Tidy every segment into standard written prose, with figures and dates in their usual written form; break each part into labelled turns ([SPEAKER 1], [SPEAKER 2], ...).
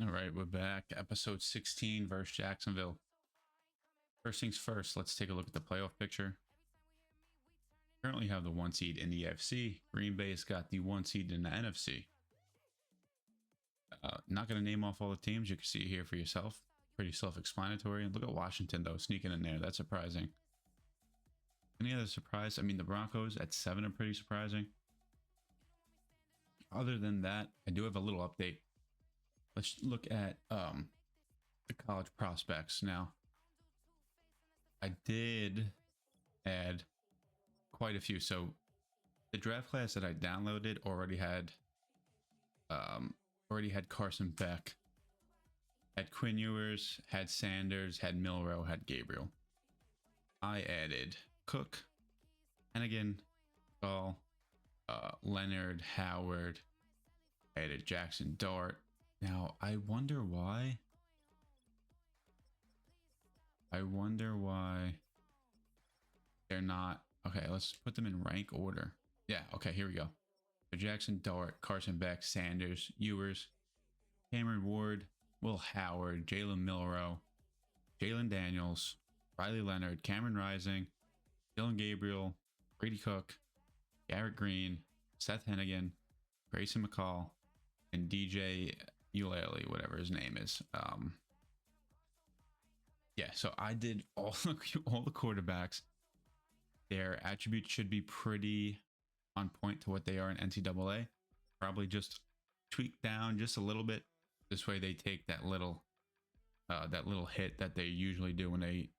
[SPEAKER 1] All right, we're back. Episode 16 versus Jacksonville. First things first, let's take a look at the playoff picture. Currently have the 1 seed in the AFC. Green Bay's got the 1 seed in the NFC. Not going to name off all the teams. You can see it here for yourself. Pretty self-explanatory. And look at Washington, though, sneaking in there. That's surprising. Any other surprise? I mean, the Broncos at 7 are pretty surprising. Other than that, I do have a little update. Let's look at the college prospects now. I did add quite a few. So the draft class that I downloaded already had Carson Beck, had Quinn Ewers, had Sanders, had Milroe, had Gabriel. I added Cook, Hennigan, Gall, Leonard, Howard. I added Jackson Dart. Now, I wonder why they're not. Okay, let's put them in rank order. Yeah, okay, here we go. So Jackson Dart, Carson Beck, Sanders, Ewers, Cameron Ward, Will Howard, Jalen Milroe, Jalen Daniels, Riley Leonard, Cameron Rising, Dylan Gabriel, Brady Cook, Garrett Green, Seth Hennigan, Grayson McCall, and DJ Ulalele, whatever his name is. Yeah, so I did all the quarterbacks. Their attributes should be pretty on point to what they are in NCAA. Probably just tweaked down just a little bit. This way they take that little hit that they usually do when they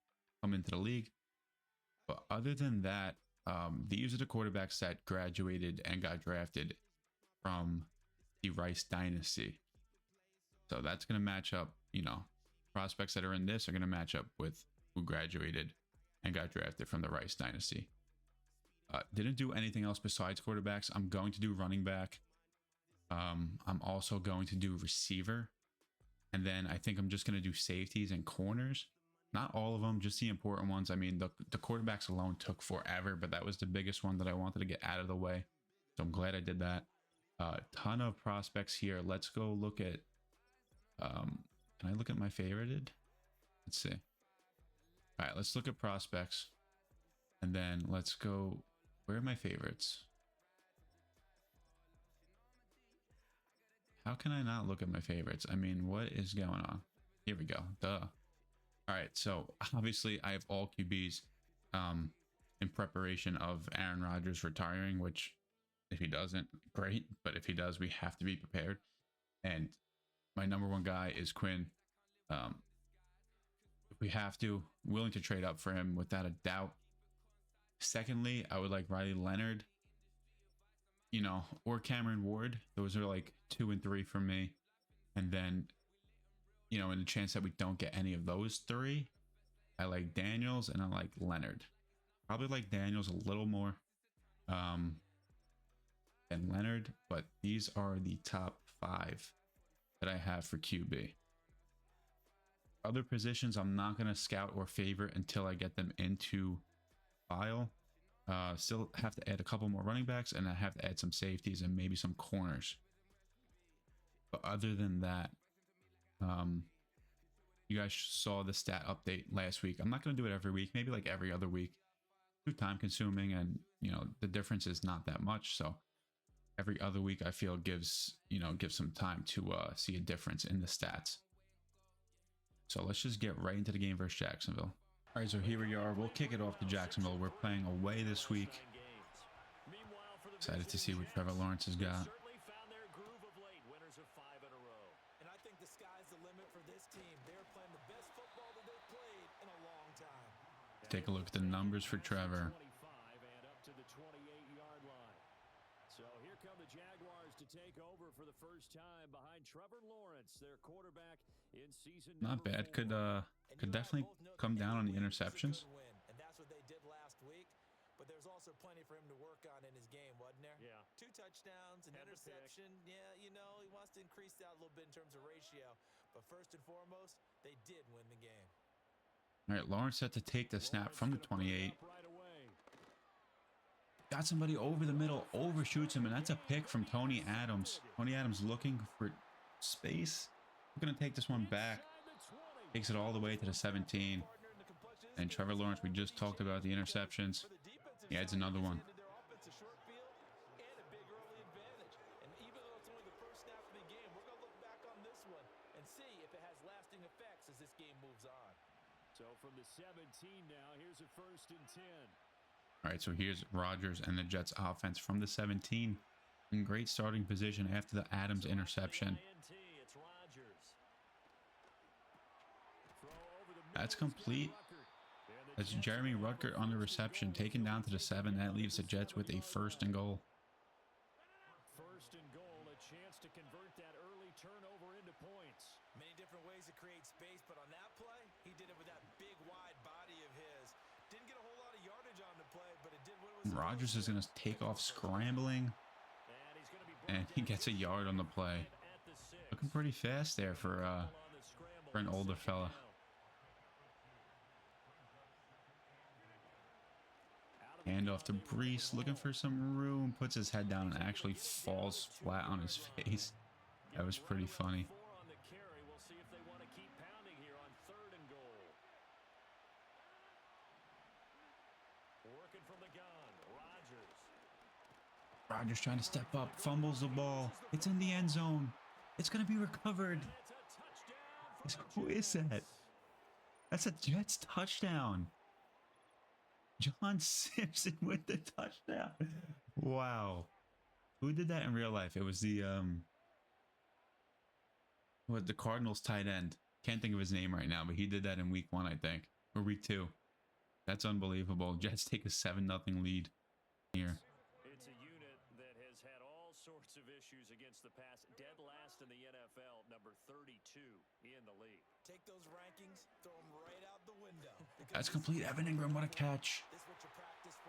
[SPEAKER 1] come into the league. But other than that, these are the quarterbacks that graduated and got drafted from the Rice Dynasty. So that's going to match up, prospects that are in this are going to match up with who graduated and got drafted from the Rice Dynasty. Didn't do anything else besides quarterbacks. I'm going to do running back. I'm also going to do receiver. And then I think I'm just going to do safeties and corners. Not all of them, just the important ones. I mean, the quarterbacks alone took forever, but that was the biggest one that I wanted to get out of the way. So I'm glad I did that. Ton of prospects here. Let's go look at... can I look at my favorited? Let's see. All right, let's look at prospects. And then let's go... Where are my favorites? How can I not look at my favorites? I mean, what is going on? Here we go. Duh. All right, so obviously I have all QBs in preparation of Aaron Rodgers retiring, which if he doesn't, great. But if he does, we have to be prepared. And my number one guy is Quinn. If we have to, willing to trade up for him without a doubt. Secondly, I would like Riley Leonard, or Cameron Ward. Those are like 2 and 3 for me. And then, in the chance that we don't get any of those 3, I like Daniels and I like Leonard. Probably like Daniels a little more than Leonard, but these are the top 5 that I have for QB. Other positions I'm not going to scout or favorite until I get them into file. Still have to add a couple more running backs, and I have to add some safeties and maybe some corners. But other than that, you guys saw the stat update last week. I'm not going to do it every week, maybe like every other week. Too time consuming, and the difference is not that much. So every other week I feel gives some time to see a difference in the stats. So let's just get right into the game versus Jacksonville. All right, so here we are. We'll kick it off to Jacksonville. We're playing away this week. Excited to see what Trevor Lawrence has got.
[SPEAKER 2] And I think the sky's the limit for this team. They're playing the best football that they've played in a long time.
[SPEAKER 1] Take a look at the numbers for Trevor.
[SPEAKER 3] So here come the Jaguars to take over for the first time behind Trevor Lawrence, their quarterback in season.
[SPEAKER 1] Not bad. Could definitely come down on the interceptions.
[SPEAKER 2] And that's what they did last week. But there's also plenty for him to work on in his game, wasn't there?
[SPEAKER 3] Yeah.
[SPEAKER 2] 2 touchdowns, an interception. Yeah, he wants to increase that a little bit in terms of ratio. But first and foremost, they did win the game.
[SPEAKER 1] All right, Lawrence had to take the snap from the 28. Got somebody over the middle, overshoots him, and that's a pick from Tony Adams. Tony Adams looking for space. Going to take this one back. Takes it all the way to the 17. And Trevor Lawrence, we just talked about the interceptions. He adds another one.
[SPEAKER 3] So from the 17 now, here's a 1st and 10.
[SPEAKER 1] All right, so here's Rodgers and the Jets offense from the 17. In great starting position after the Adams interception. That's complete. That's Jeremy Rutgert on the reception, taken down to the 7. That leaves the Jets with a 1st and goal.
[SPEAKER 3] 1st and goal, a chance to convert that early turnover into points.
[SPEAKER 2] Many different ways to create space, but on that play, he did it with that big wide body of his. Didn't get a whole lot of yardage on the play, but it did what it was.
[SPEAKER 1] Rodgers is going to take off scrambling, and he gets a yard on the play. Looking pretty fast there for an older fella. Handoff to Brees, looking for some room, puts his head down and actually falls flat on his face. That was pretty funny. Rodgers trying to step up, fumbles the ball. It's in the end zone. It's going to be recovered. Who is that? That's a Jets touchdown. John Simpson with the touchdown. Wow. Who did that in real life? It was the Cardinals tight end. Can't think of his name right now, but he did that in week 1, I think. Or week 2. That's unbelievable. Jets take a 7-0 lead here.
[SPEAKER 3] It's a unit that has had all sorts of issues against the pass. Dead last in the NFL, number 32 in the league.
[SPEAKER 2] Take those rankings, throw them right out the window.
[SPEAKER 1] That's complete. Evan Ingram, what a catch.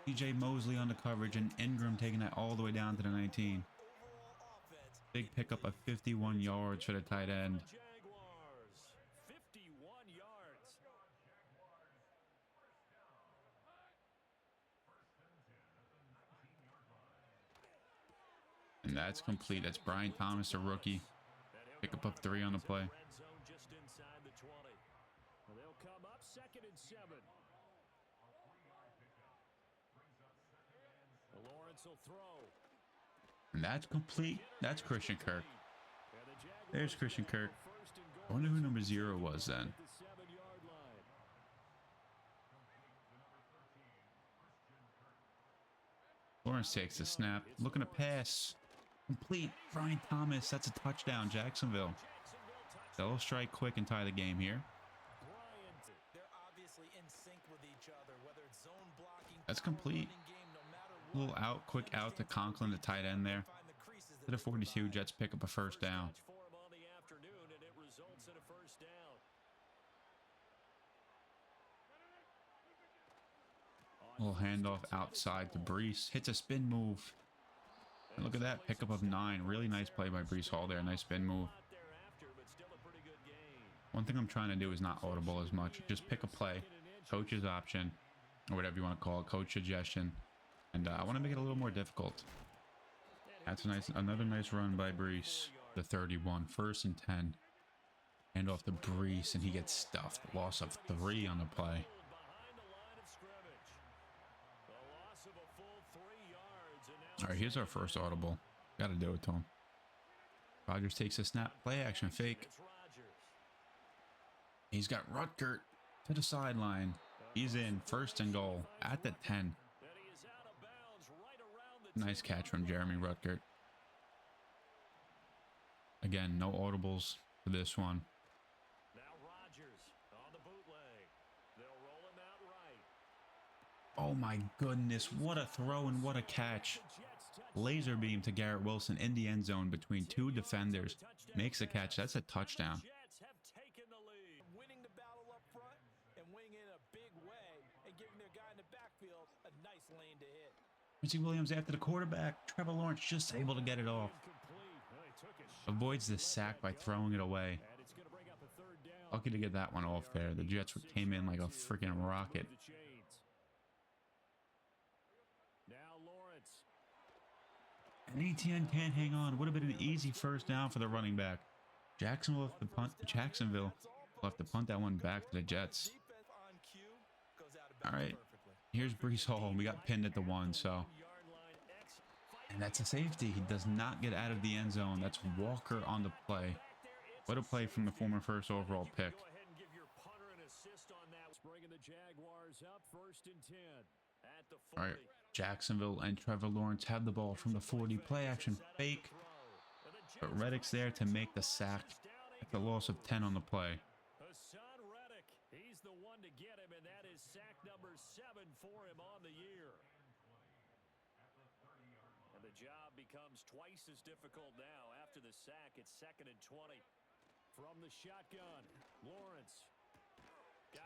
[SPEAKER 1] DJ Mosley on the coverage, and Ingram taking that all the way down to the 19. Big pickup of 51 yards for the tight end.
[SPEAKER 3] Jaguars, 51 yards.
[SPEAKER 1] And that's complete. That's Brian Thomas, a rookie. Pickup of 3 on the play.
[SPEAKER 3] Just inside the 20. They'll come up 2nd and 7. Lawrence will throw.
[SPEAKER 1] And that's complete. That's Christian Kirk. There's Christian Kirk. I wonder who number 0 was then. Lawrence takes the snap. Looking to pass. Complete. Brian Thomas. That's a touchdown. Jacksonville. They'll strike quick and tie the game here.
[SPEAKER 2] They're obviously in sync with each other, whether it's zone blocking.
[SPEAKER 1] That's complete. A little out, quick out to Conklin, the tight end there. To the 42, Jets pick up a 1st down. Little handoff outside to Brees. Hits a spin move. And look at that, pickup of 9. Really nice play by Brees Hall there. Nice spin move. One thing I'm trying to do is not audible as much. Just pick a play, coach's option, or whatever you want to call it, coach suggestion. And I want to make it a little more difficult. That's another nice run by Brees. The 31, 1st and 10. Hand off to Brees, and he gets stuffed. Loss of 3 on the play. All right, here's our first audible. Got to do it to him. Rodgers takes a snap, play action fake. He's got Rutgert to the sideline. He's in, 1st and goal at the 10. Nice catch from Jeremy Rutgert. Again, no audibles for this one.
[SPEAKER 3] Now Rodgers on the bootleg. They'll roll him out right.
[SPEAKER 1] Oh my goodness, what a throw and what a catch. Laser beam to Garrett Wilson in the end zone between 2 defenders. Makes a catch. That's a touchdown.
[SPEAKER 3] Jets have taken the lead.
[SPEAKER 2] Winning the battle up front and winning in a big way and giving their guy in the backfield a nice lane to hit.
[SPEAKER 1] Quincy Williams after the quarterback. Trevor Lawrence just able to get it off. Avoids the sack by throwing it away. Lucky to get that one off there. The Jets came in like a freaking rocket. And ETN can't hang on. Would have been an easy 1st down for the running back. Jacksonville left the punt. Jacksonville left the punt that one back to the Jets.
[SPEAKER 2] Defense on cue goes out of
[SPEAKER 1] All
[SPEAKER 2] bounds
[SPEAKER 1] right,
[SPEAKER 2] perfectly.
[SPEAKER 1] here's Brees Hall. We got pinned at the 1, so. And that's a safety. He does not get out of the end zone. That's Walker on the play. What a play from the former first overall pick. All right, Jacksonville and Trevor Lawrence have the ball from the 40. Play action fake. But Reddick's there to make the sack at the loss of 10 on the play.
[SPEAKER 3] He's the one to get him, and that is sack number 7 for him on the year. And the job becomes twice as difficult now. After the sack, it's 2nd and 20. From the shotgun, Lawrence.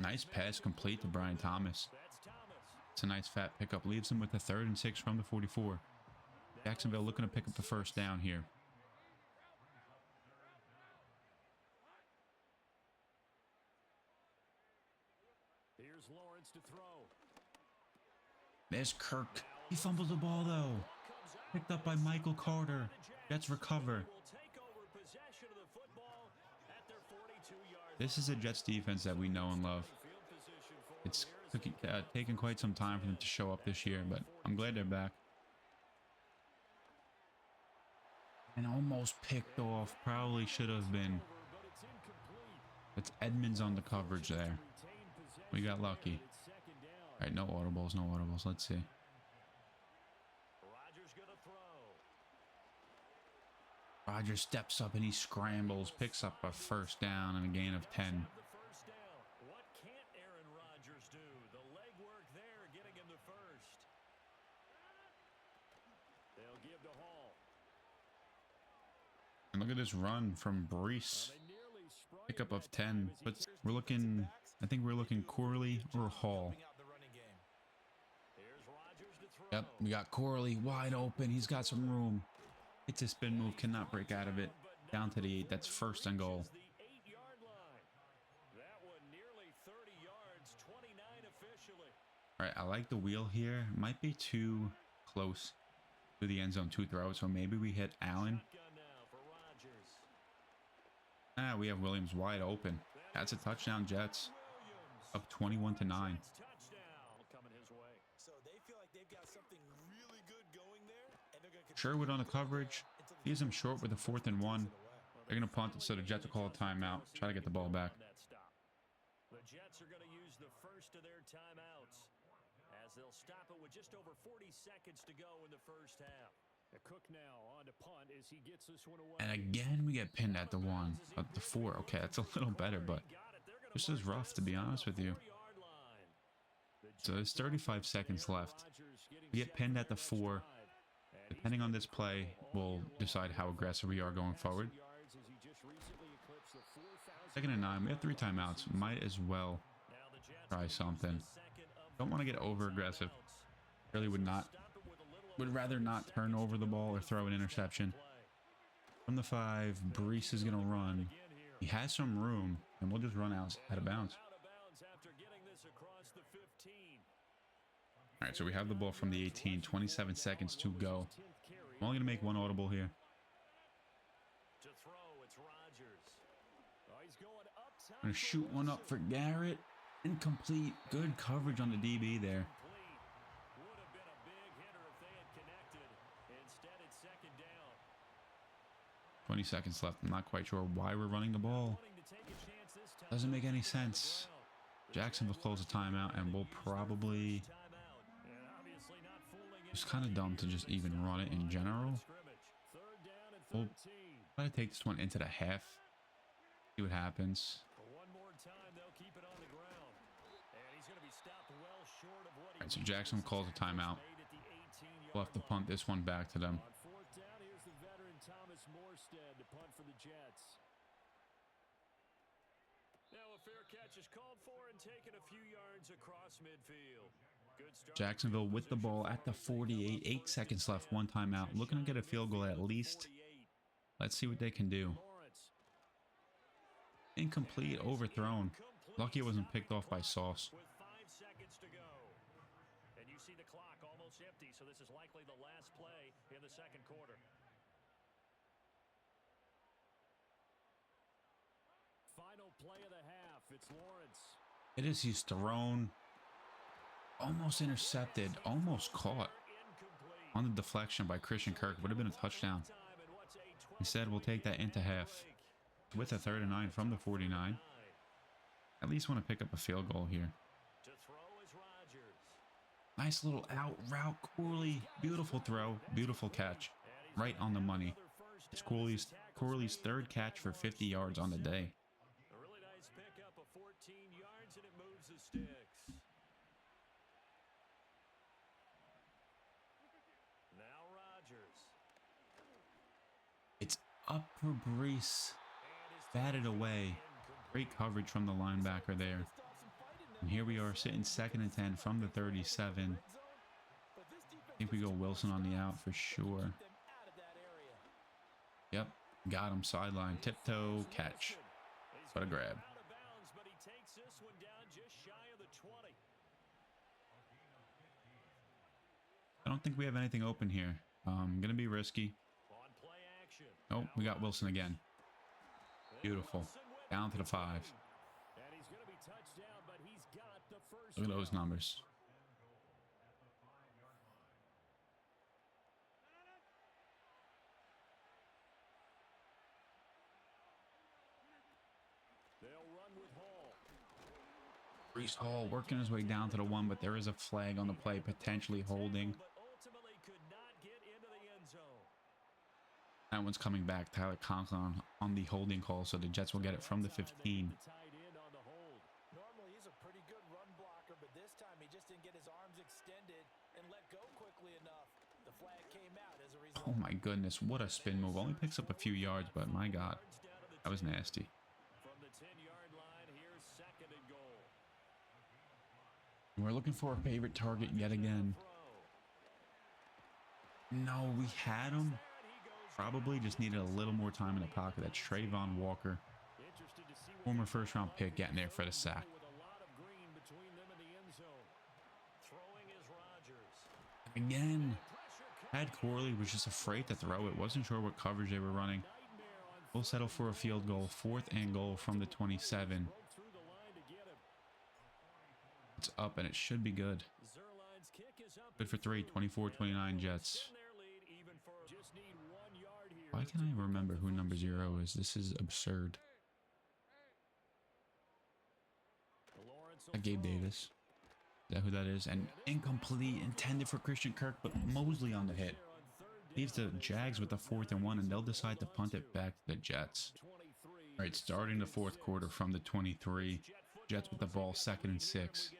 [SPEAKER 1] Nice pass complete to Brian Thomas.
[SPEAKER 3] That's Thomas.
[SPEAKER 1] It's a nice fat pickup. Leaves him with a 3rd and 6 from the 44. Jacksonville looking to pick up the first down here.
[SPEAKER 3] Here's Lawrence to throw.
[SPEAKER 1] There's Kirk. He fumbles the ball though. Picked up by Michael Carter. Jets recover. This is a Jets defense that we know and love. It's taken quite some time for them to show up this year, but I'm glad they're back. And almost picked off. Probably should have been. It's Edmonds on the coverage there. We got lucky. All right, no audibles, no audibles. Let's see. Rodgers steps up and he scrambles, picks up a first down and a gain of 10.
[SPEAKER 3] What can't Aaron Rodgers do? The legwork there, getting him the first. They'll give to Hall.
[SPEAKER 1] And look at this run from Brees. Pickup of 10. But we're looking, I think we're looking Corley or Hall. Yep, we got Corley wide open. He's got some room. It's a spin move, cannot break out of it. Down to the 8. That's 1st and goal. All right, I like the wheel here. Might be too close to the end zone to throw, so maybe we hit Allen. Ah, we have Williams wide open. That's a touchdown, Jets. Up 21-9.
[SPEAKER 2] So they feel like they've got something really good going there, and they're going to
[SPEAKER 1] Sherwood on the coverage. Leaves him short with a 4th and 1. They're going to punt it, so the Jets will call a timeout. Try to get the ball back.
[SPEAKER 3] The Jets are going to use the first of their timeouts as they'll stop it with just over 40 seconds to go in the first half. Cook now on to punt as he gets this one away.
[SPEAKER 1] And again, we get pinned at the 1. At the 4. Okay, that's a little better, but this is rough, to be honest with you. So there's 35 seconds left. We get pinned at the 4. Depending on this play, we'll decide how aggressive we are going forward. 2nd and 9. We have 3 timeouts. Might as well try something. Don't want to get over aggressive. Really would rather not turn over the ball or throw an interception. From the 5, Brees is going to run. He has some room, and we'll just run out of bounds. All right, so we have the ball from the 18, 27 seconds to go. I'm only going to make 1 audible here. I'm going to shoot one up for Garrett. Incomplete. Good coverage on the DB there. 20 seconds left. I'm not quite sure why we're running the ball. Doesn't make any sense. Jacksonville close the timeout, and we'll probably... It's kind of dumb to just even run it in general. We'll try to take this one into the half. See what happens. All right, so Jacksonville calls a timeout. We'll have to punt this one back to them. Jacksonville with the ball at the 48. 8 seconds left. 1 timeout. Looking to get a field goal at least. Let's see what they can do. Incomplete. Overthrown. Lucky it wasn't picked off by Sauce.
[SPEAKER 3] And you see the clock almost empty, so this is likely the last play in the second quarter. play of the half. It's Lawrence.
[SPEAKER 1] It is. He's thrown. Almost intercepted. Almost caught on the deflection by Christian Kirk. Would have been a touchdown. Instead, we'll take that into half with a 3rd and 9 from the 49. At least want to pick up a field goal here. Nice little out route, Corley. Beautiful throw, beautiful catch, right on the money. It's Corley's 3rd catch for 50 yards on the day.
[SPEAKER 3] A really nice pickup of 14 yards, and it moves the sticks. Now Rodgers.
[SPEAKER 1] It's up for Brees. Batted away. Great coverage from the linebacker there. And here we are sitting 2nd and 10 from the 37. I think we go Wilson on the out for sure. Yep, got him sideline, tiptoe, catch. What a grab. I don't think we have anything open here. Gonna be risky. Oh, we got Wilson again. Beautiful. Down to the 5. Look at those numbers. Brees Hall working his way down to the 1, but there is a flag on the play, potentially holding. That one's coming back. Tyler Conklin on the holding call, so the Jets will get it from the 15.
[SPEAKER 2] Normally he's a pretty good run blocker, but this time he just didn't get his arms extended and let go quickly enough. The flag came out as a result.
[SPEAKER 1] Oh my goodness, what a spin move. Only picks up a few yards, but my God, that was nasty.
[SPEAKER 3] From the 10-yard line, here's 2nd and goal.
[SPEAKER 1] We're looking for a favorite target yet again. No, we had him. Probably just needed a little more time in the pocket. That's Trayvon Walker, former 1st-round pick, getting there for the sack. Again, had Corley, was just afraid to throw it. Wasn't sure what coverage they were running. We'll settle for a field goal. 4th and goal from the 27. It's up, and it should be good. Good for 3. 24-29 Jets. Why can't I remember who number 0 is? This is absurd. Gabe Davis. Is that who that is? And incomplete, intended for Christian Kirk, but Mosley on the hit. Leaves the Jags with the 4th and 1, and they'll decide to punt it back to the Jets. All right, starting the 4th quarter from the 23. Jets with the ball, 2nd and 6.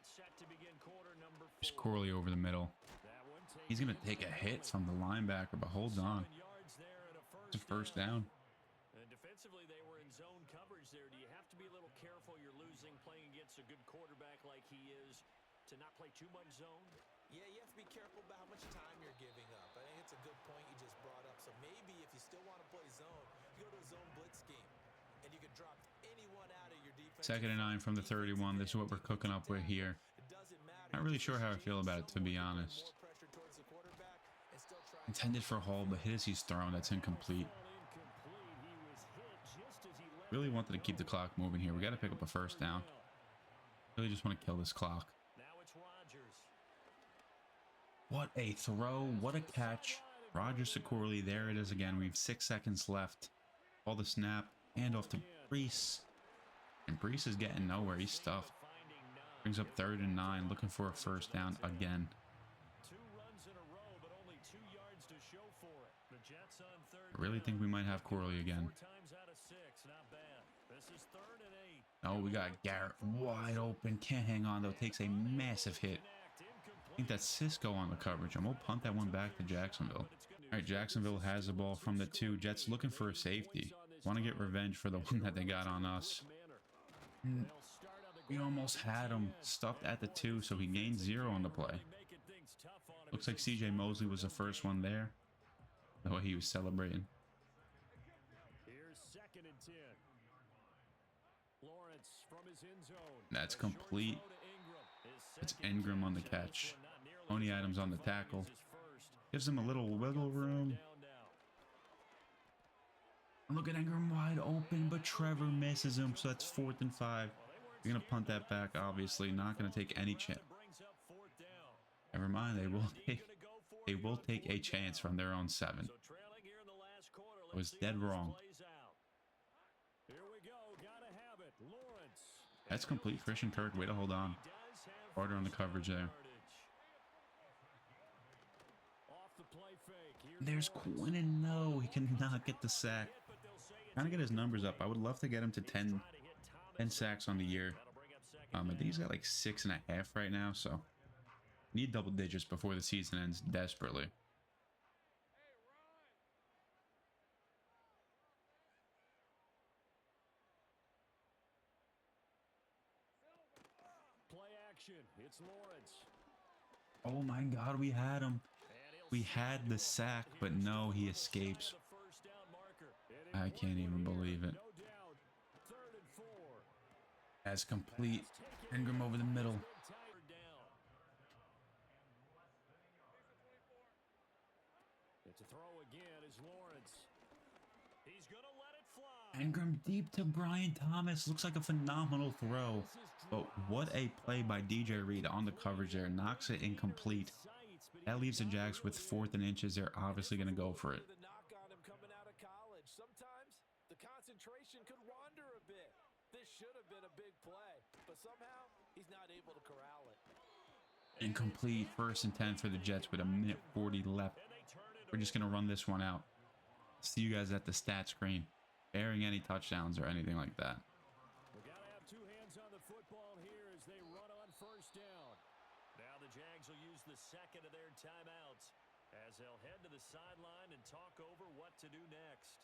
[SPEAKER 1] There's Corley over the middle. He's going to take a hit from the linebacker, but holds on. It's a 1st down.
[SPEAKER 3] And defensively, they were in zone coverage there. Do you have to be a little careful? You're losing playing against a good quarterback like he is to not play too much zone?
[SPEAKER 2] Yeah, you have to be careful about how much time you're giving up. I think it's a good point you just brought up. So maybe if you still want to play zone, you go to a zone blitz scheme, and you can drop anyone out of your defense.
[SPEAKER 1] 2nd and 9 from the 31. This is what we're cooking up with here. Not really sure how I feel about it, to be honest. Intended for Hall, but hit as he's thrown. That's incomplete. Really wanted to keep the clock moving here. We got to pick up a 1st down. Really just want to kill this clock. What a throw. What a catch. Rodgers to Corley. There it is again. We have 6 seconds left. All the snap. Hand off to Brees. And Brees is getting nowhere. He's stuffed. Brings up 3rd and 9. Looking for a 1st down again. I really think we might have Corley again. Oh, we got Garrett wide open. Can't hang on though. Takes a massive hit. I think that's Cisco on the coverage. And we'll punt that one back to Jacksonville. All right, Jacksonville has the ball from the 2. Jets looking for a safety. Want to get revenge for the one that they got on us. We almost had him stuffed at the 2, so he gained 0 on the play. Looks like CJ Mosley was the first one there. The way he was celebrating.
[SPEAKER 3] Here's 2nd and 10. Lawrence from his end zone.
[SPEAKER 1] That's complete. It's Ingram on the catch. Tony Adams on the tackle. Gives him a little wiggle room. Look at Ingram wide open, but Trevor misses him, so that's 4th and 5. You're going to punt that back, obviously. Not going to take any chance. Never mind, they will take a chance from their own 7. I was dead wrong. That's complete. Christian Kirk, way to hold on. Harder on the coverage there. There's Quinn, no, he cannot get the sack. Trying to get his numbers up. I would love to get him to 10 sacks on the year. I think he's got like 6.5 right now, so need double digits before the season ends desperately.
[SPEAKER 3] Play action. It's Lawrence.
[SPEAKER 1] Oh my God, we had him. We had the sack, but no, he escapes. I can't even believe it. As complete. Ingram over the middle.
[SPEAKER 3] It's a throw again as Lawrence. He's gonna let it fly.
[SPEAKER 1] Ingram deep to Brian Thomas. Looks like a phenomenal throw. But what a play by DJ Reed on the coverage there. Knocks it incomplete. That leaves the Jags with 4th and inches. They're obviously going to go for it.
[SPEAKER 2] Sometimes the concentration could wander a bit. This should have been a big play, but somehow he's not able to corral it.
[SPEAKER 1] Incomplete. 1st and 10 for the Jets with 1:40 left. We're just going to run this one out. See you guys at the stat screen, bearing any touchdowns or anything like that.
[SPEAKER 3] We gotta have 2 hands on the football here as they run on 1st down. Now the Jags will use the 2nd of their timeouts as they'll head to the sideline and talk over what to do next.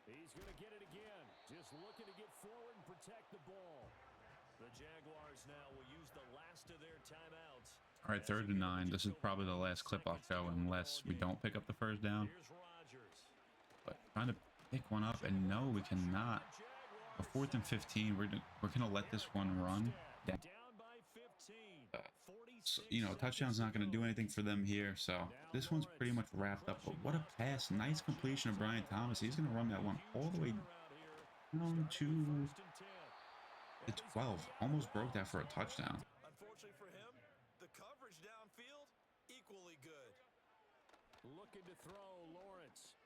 [SPEAKER 3] He's going to get it again, just looking to get forward and protect the ball. The Jaguars now will use the last of their timeouts.
[SPEAKER 1] All right, 3rd and 9. This is probably the last clip I'll show unless we don't pick up the 1st down. But trying to pick one up, and no, we cannot. A 4th and 15. We're gonna let this one run. So, you know, touchdown's not gonna do anything for them here. So this one's pretty much wrapped up. But what a pass! Nice completion of Brian Thomas. He's gonna run that one all the way down to the 12. Almost broke that for a touchdown.
[SPEAKER 2] Unfortunately for him, the coverage downfield equally good.
[SPEAKER 3] Looking to throw Lawrence.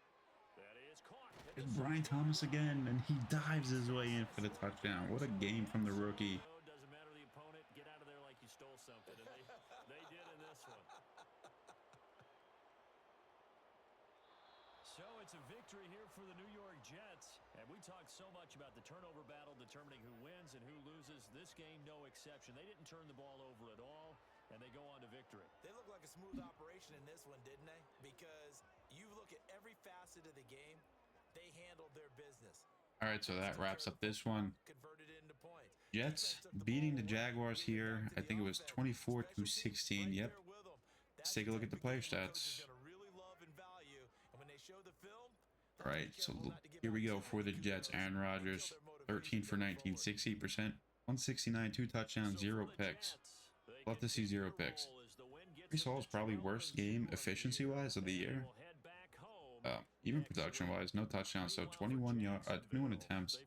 [SPEAKER 3] That is caught.
[SPEAKER 1] It's Brian Thomas again, and he dives his way in for the touchdown. What a game from the rookie.
[SPEAKER 3] Doesn't matter the opponent. Get out of there like you stole something, and they did in this one. So it's a victory here for the New York Jets. And we talked so much about the turnover battle determining who wins and who loses. This game, no exception. They didn't turn the ball over at all, and they go on to victory.
[SPEAKER 2] They look like a smooth operation in this one, didn't they? Because you look at every facet of the game, they handled their business.
[SPEAKER 1] All right, so that wraps up this one. Jets beating the Jaguars here. I think it was 24-16. Yep. Let's take a look at the player stats. All right, so here we go for the Jets. Aaron Rodgers, 13 for 19, 60%, 169, 2 touchdowns, 0 picks. Love to see 0 picks. Breece Hall's probably worst game efficiency-wise of the year. Even production-wise, no touchdowns. So 21 attempts,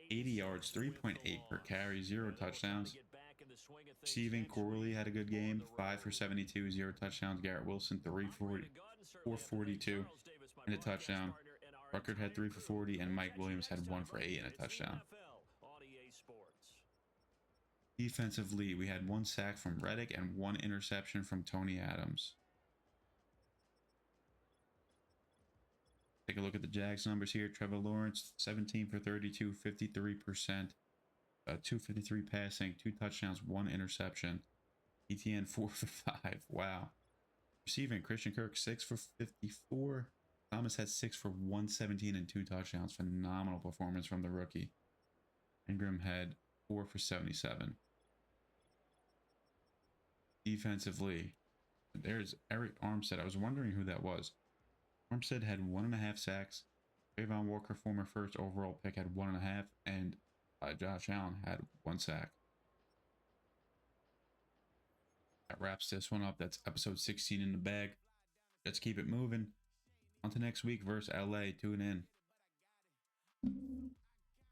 [SPEAKER 1] 80 yards, 3.8 per carry, 0 touchdowns. Receiving, Corley had a good game, 5 for 72, 0 touchdowns. Garrett Wilson, 442 and a touchdown. Ruckert had 3 for 40, and Mike Williams had 1 for 8 and a touchdown. Defensively, we had 1 sack from Reddick and 1 interception from Tony Adams. Take a look at the Jags numbers here. Trevor Lawrence, 17 for 32, 53%. 253 passing, 2 touchdowns, 1 interception. ETN 4 for 5. Wow. Receiving, Christian Kirk 6 for 54. Thomas had 6 for 117 and 2 touchdowns. Phenomenal performance from the rookie. Ingram had 4 for 77. Defensively, there's Eric Armstead. I was wondering who that was. Armstead had 1.5 sacks. Trayvon Walker, former first overall pick, had 1.5, and Josh Allen had 1 sack. That wraps this one up. That's episode 16 in the bag. Let's keep it moving. On to next week versus LA. Tune in.